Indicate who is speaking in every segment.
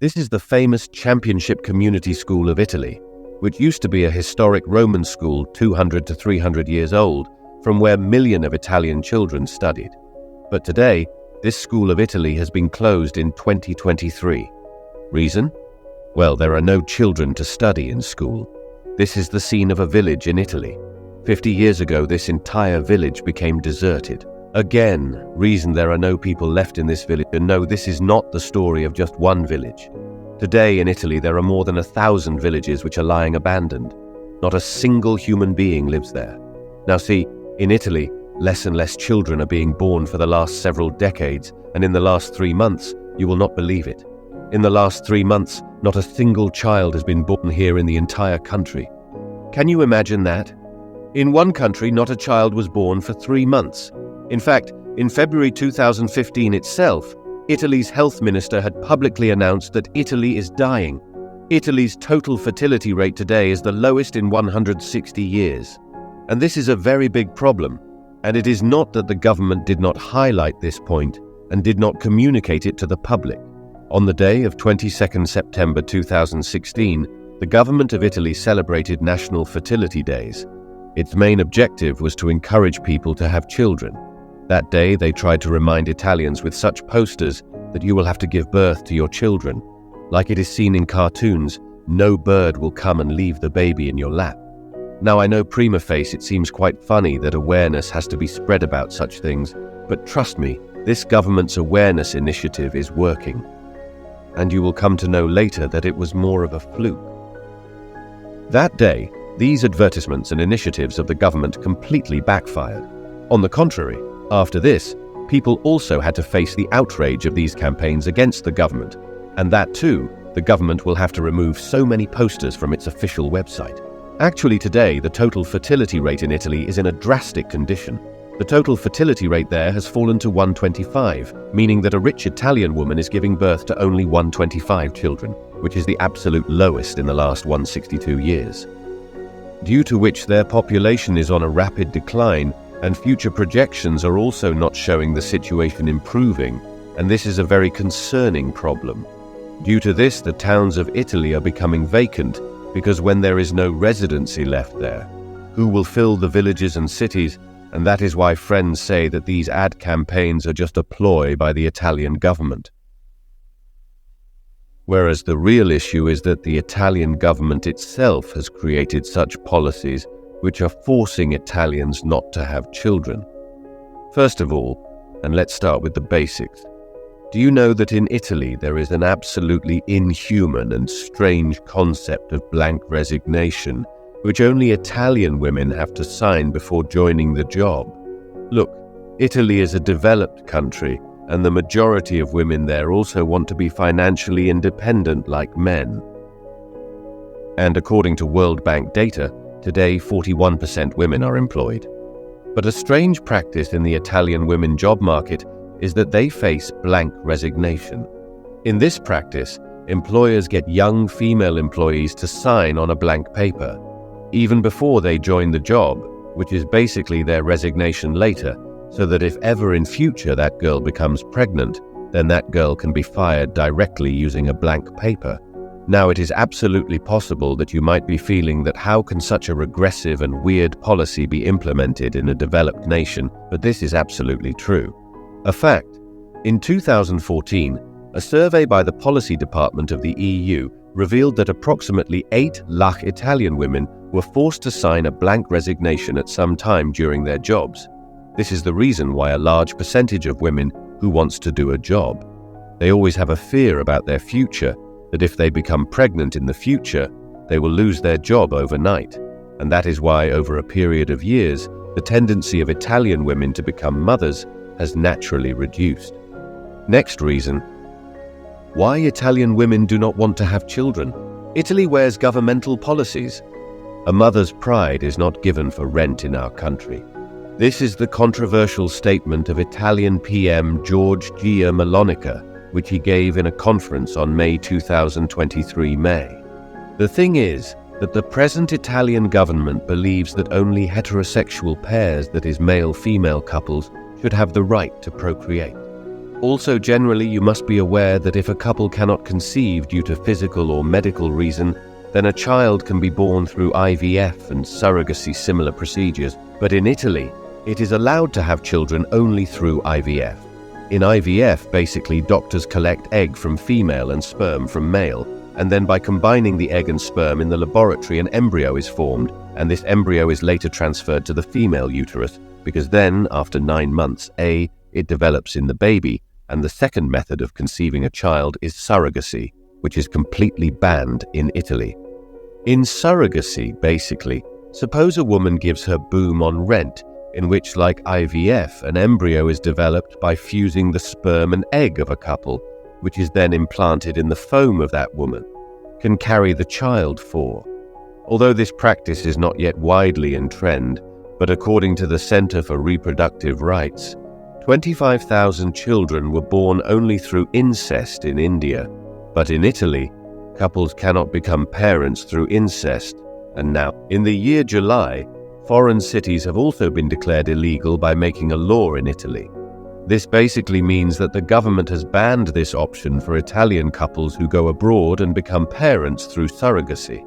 Speaker 1: This is the famous Championship Community School of Italy, which used to be a historic Roman school 200 to 300 years old, from where millions of Italian children studied. But today, this school of Italy has been closed in 2023. Reason? Well, there are no children to study in school. This is the scene of a village in Italy. 50 years ago, this entire village became deserted. Again, reason there are no people left in this village, and no, this is not the story of just one village. Today in Italy, there are more than 1,000 villages which are lying abandoned. Not a single human being lives there. Now see, in Italy, less and less children are being born for the last several decades, and in the last 3 months, you will not believe it. In the last 3 months, not a single child has been born here in the entire country. Can you imagine that? In one country, not a child was born for 3 months. In fact, in February 2015 itself, Italy's health minister had publicly announced that Italy is dying. Italy's total fertility rate today is the lowest in 160 years. And this is a very big problem. And it is not that the government did not highlight this point and did not communicate it to the public. On the day of 22nd September 2016, the government of Italy celebrated National Fertility Days. Its main objective was to encourage people to have children. That day, they tried to remind Italians with such posters that you will have to give birth to your children. Like it is seen in cartoons, no bird will come and leave the baby in your lap. Now, I know prima facie it seems quite funny that awareness has to be spread about such things, but trust me, this government's awareness initiative is working. And you will come to know later that it was more of a fluke. That day, these advertisements and initiatives of the government completely backfired. On the contrary, after this, people also had to face the outrage of these campaigns against the government, and that too, the government will have to remove so many posters from its official website. Actually today, the total fertility rate in Italy is in a drastic condition. The total fertility rate there has fallen to 125, meaning that a rich Italian woman is giving birth to only 125 children, which is the absolute lowest in the last 162 years. Due to which their population is on a rapid decline, and future projections are also not showing the situation improving, and this is a very concerning problem. Due to this, the towns of Italy are becoming vacant, because when there is no residency left there, who will fill the villages and cities? And that is why friends say that these ad campaigns are just a ploy by the Italian government. Whereas the real issue is that the Italian government itself has created such policies which are forcing Italians not to have children. First of all, and let's start with the basics, do you know that in Italy there is an absolutely inhuman and strange concept of blank resignation, which only Italian women have to sign before joining the job? Look, Italy is a developed country, and the majority of women there also want to be financially independent like men. And according to World Bank data, today 41% women are employed. But a strange practice in the Italian women job market is that they face blank resignation. In this practice, employers get young female employees to sign on a blank paper, even before they join the job, which is basically their resignation later, so that if ever in future that girl becomes pregnant, then that girl can be fired directly using a blank paper. Now, it is absolutely possible that you might be feeling that how can such a regressive and weird policy be implemented in a developed nation, but this is absolutely true. A fact, in 2014, a survey by the Policy Department of the EU revealed that approximately 8 lakh Italian women were forced to sign a blank resignation at some time during their jobs. This is the reason why a large percentage of women who wants to do a job, they always have a fear about their future, that if they become pregnant in the future, they will lose their job overnight. And that is why over a period of years, the tendency of Italian women to become mothers has naturally reduced. Next reason, why Italian women do not want to have children. Italy wears governmental policies. A mother's pride is not given for rent in our country. This is the controversial statement of Italian PM Giorgia Meloni, which he gave in a conference on May 2023. The thing is that the present Italian government believes that only heterosexual pairs, that is male-female couples, should have the right to procreate. Also, generally, you must be aware that if a couple cannot conceive due to physical or medical reason, then a child can be born through IVF and surrogacy similar procedures. But in Italy, it is allowed to have children only through IVF. In IVF, basically, doctors collect egg from female and sperm from male, and then by combining the egg and sperm in the laboratory, an embryo is formed, and this embryo is later transferred to the female uterus, because then, after 9 months, it develops in the baby, and the second method of conceiving a child is surrogacy, which is completely banned in Italy. In surrogacy, basically, suppose a woman gives her boom on rent, in which, like IVF, an embryo is developed by fusing the sperm and egg of a couple, which is then implanted in the foam of that woman, can carry the child for. Although this practice is not yet widely in trend, but according to the Center for Reproductive Rights, 25,000 children were born only through incest in India, but in Italy, couples cannot become parents through incest, and now, in the year July, foreign cities have also been declared illegal by making a law in Italy. This basically means that the government has banned this option for Italian couples who go abroad and become parents through surrogacy.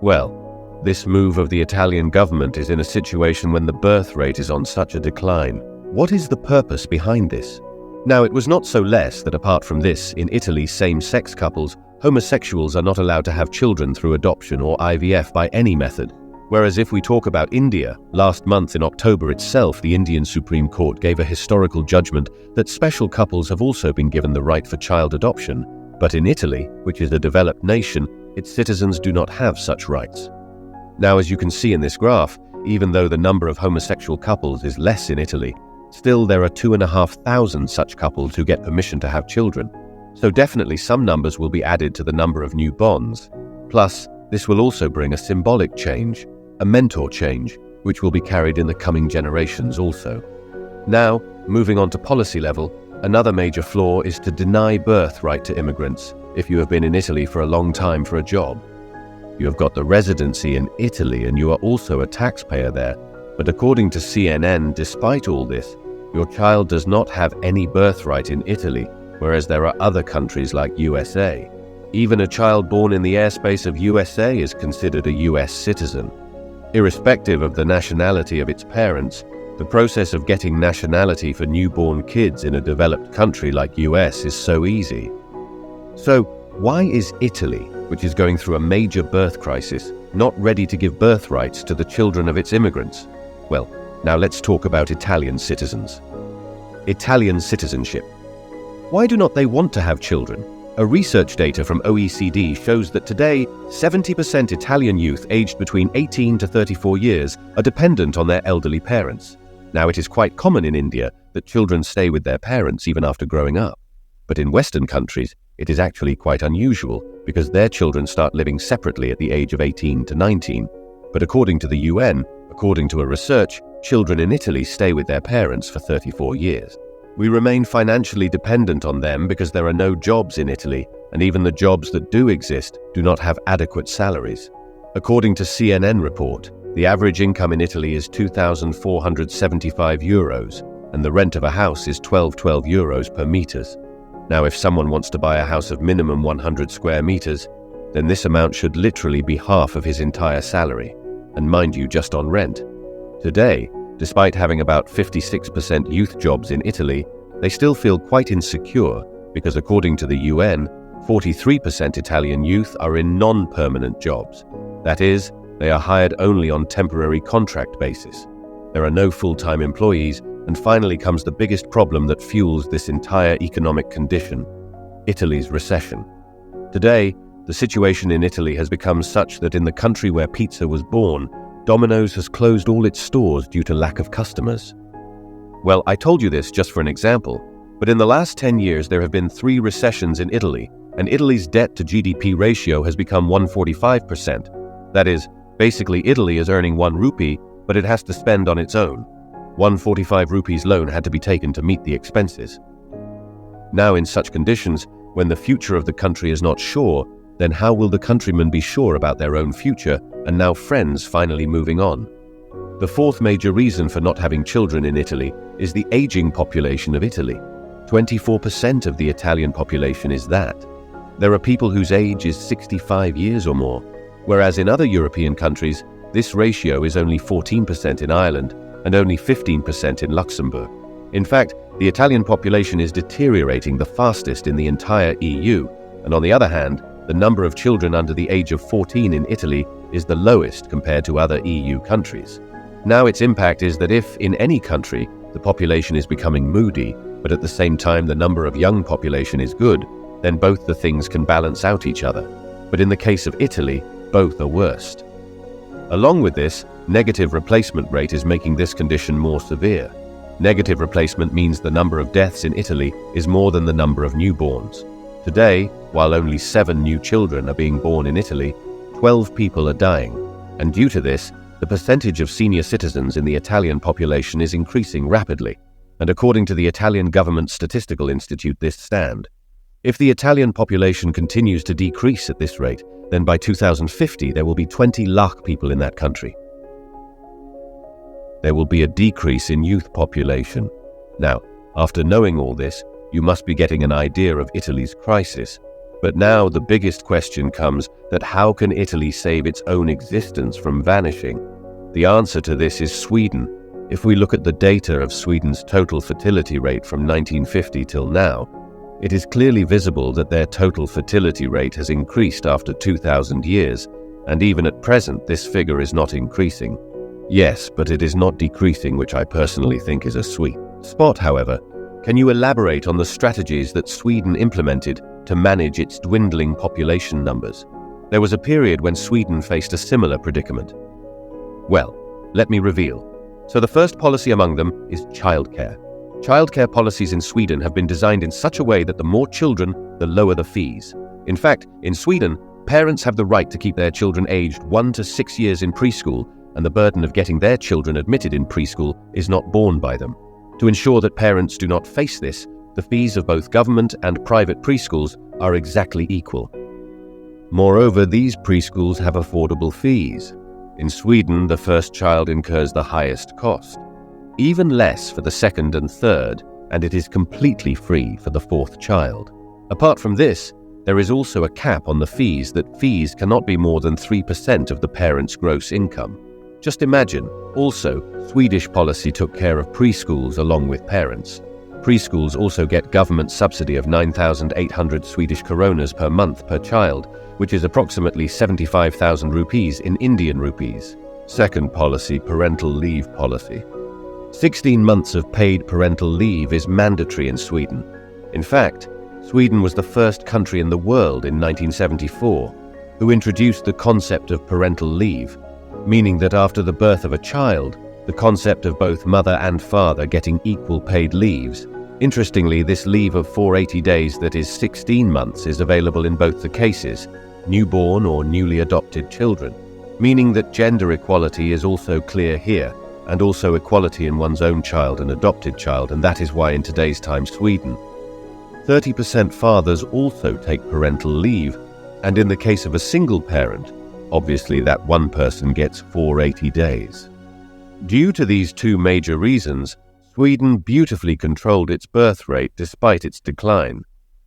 Speaker 1: Well, this move of the Italian government is in a situation when the birth rate is on such a decline. What is the purpose behind this? Now, it was not so less that apart from this, in Italy, same-sex couples, homosexuals are not allowed to have children through adoption or IVF by any method. Whereas if we talk about India, last month in October itself, the Indian Supreme Court gave a historical judgment that special couples have also been given the right for child adoption. But in Italy, which is a developed nation, its citizens do not have such rights. Now, as you can see in this graph, even though the number of homosexual couples is less in Italy, still there are 2,500 such couples who get permission to have children. So definitely some numbers will be added to the number of new bonds. Plus, this will also bring a symbolic change, a mentor change, which will be carried in the coming generations also. Now, moving on to policy level, another major flaw is to deny birthright to immigrants if you have been in Italy for a long time for a job. You have got the residency in Italy and you are also a taxpayer there, but according to CNN, despite all this, your child does not have any birthright in Italy, whereas there are other countries like USA. Even a child born in the airspace of USA is considered a US citizen. Irrespective of the nationality of its parents, the process of getting nationality for newborn kids in a developed country like US is so easy. So, why is Italy, which is going through a major birth crisis, not ready to give birthrights to the children of its immigrants? Well, now let's talk about Italian citizens. Italian citizenship. Why do not they want to have children? A research data from OECD shows that today, 70% Italian youth aged between 18 to 34 years are dependent on their elderly parents. Now, it is quite common in India that children stay with their parents even after growing up. But in Western countries, it is actually quite unusual because their children start living separately at the age of 18 to 19. But according to the UN, according to a research, children in Italy stay with their parents for 34 years. We remain financially dependent on them because there are no jobs in Italy, and even the jobs that do exist do not have adequate salaries. According to CNN report, the average income in Italy is €2,475, and the rent of a house is €12 per meters. Now, if someone wants to buy a house of minimum 100 square meters, then this amount should literally be half of his entire salary, and mind you, just on rent. Today, despite having about 56% youth jobs in Italy, they still feel quite insecure because according to the UN, 43% Italian youth are in non-permanent jobs. That is, they are hired only on temporary contract basis. There are no full-time employees, and finally comes the biggest problem that fuels this entire economic condition: Italy's recession. Today, the situation in Italy has become such that in the country where pizza was born, Domino's has closed all its stores due to lack of customers. Well, I told you this just for an example, but in the last 10 years there have been 3 recessions in Italy, and Italy's debt to GDP ratio has become 145%. That is, basically Italy is earning 1 rupee, but it has to spend on its own. 145 rupees loan had to be taken to meet the expenses. Now, in such conditions, when the future of the country is not sure, then how will the countrymen be sure about their own future, and now friends finally moving on? The 4th major reason for not having children in Italy is the aging population of Italy. 24% of the Italian population is that. There are people whose age is 65 years or more, whereas in other European countries, this ratio is only 14% in Ireland and only 15% in Luxembourg. In fact, the Italian population is deteriorating the fastest in the entire EU, and on the other hand, the number of children under the age of 14 in Italy is the lowest compared to other EU countries. Now, its impact is that if, in any country, the population is becoming moody, but at the same time the number of young population is good, then both the things can balance out each other. But in the case of Italy, both are worst. Along with this, negative replacement rate is making this condition more severe. Negative replacement means the number of deaths in Italy is more than the number of newborns. Today, while only 7 new children are being born in Italy, 12 people are dying, and due to this, the percentage of senior citizens in the Italian population is increasing rapidly, and according to the Italian Government Statistical Institute, this stand. If the Italian population continues to decrease at this rate, then by 2050 there will be 20 lakh people in that country. There will be a decrease in youth population. Now, after knowing all this, you must be getting an idea of Italy's crisis. But now the biggest question comes that how can Italy save its own existence from vanishing? The answer to this is Sweden. If we look at the data of Sweden's total fertility rate from 1950 till now, it is clearly visible that their total fertility rate has increased after 2,000 years, and even at present this figure is not increasing. Yes, but it is not decreasing, which I personally think is a sweet spot. However, can you elaborate on the strategies that Sweden implemented to manage its dwindling population numbers? There was a period when Sweden faced a similar predicament. Well, let me reveal. So the first policy among them is childcare. Childcare policies in Sweden have been designed in such a way that the more children, the lower the fees. In fact, in Sweden, parents have the right to keep their children aged 1 to 6 years in preschool, and the burden of getting their children admitted in preschool is not borne by them. To ensure that parents do not face this, the fees of both government and private preschools are exactly equal. Moreover, these preschools have affordable fees. In Sweden, the first child incurs the highest cost, even less for the second and third, and it is completely free for the fourth child. Apart from this, there is also a cap on the fees that fees cannot be more than 3% of the parent's gross income. Just imagine, also, Swedish policy took care of preschools along with parents. Preschools also get government subsidy of 9,800 Swedish koronas per month per child, which is approximately 75,000 rupees in Indian rupees. Second policy, parental leave policy. 16 months of paid parental leave is mandatory in Sweden. In fact, Sweden was the first country in the world in 1974 who introduced the concept of parental leave, meaning that after the birth of a child, the concept of both mother and father getting equal paid leaves. Interestingly, this leave of 480 days that is 16 months is available in both the cases, newborn or newly adopted children, meaning that gender equality is also clear here, and also equality in one's own child and adopted child, and that is why in today's time Sweden, 30% fathers also take parental leave, and in the case of a single parent, obviously that one person gets 480 days. Due to these two major reasons, Sweden beautifully controlled its birth rate despite its decline.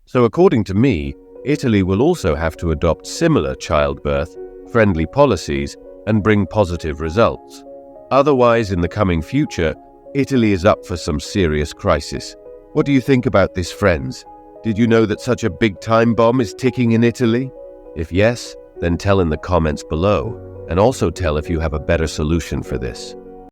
Speaker 1: So according to me, Italy will also have to adopt similar childbirth-friendly policies and bring positive results. Otherwise, in the coming future, Italy is up for some serious crisis. What do you think about this, friends? Did you know that such a big time bomb is ticking in Italy? If yes, then tell in the comments below, and also tell if you have a better solution for this.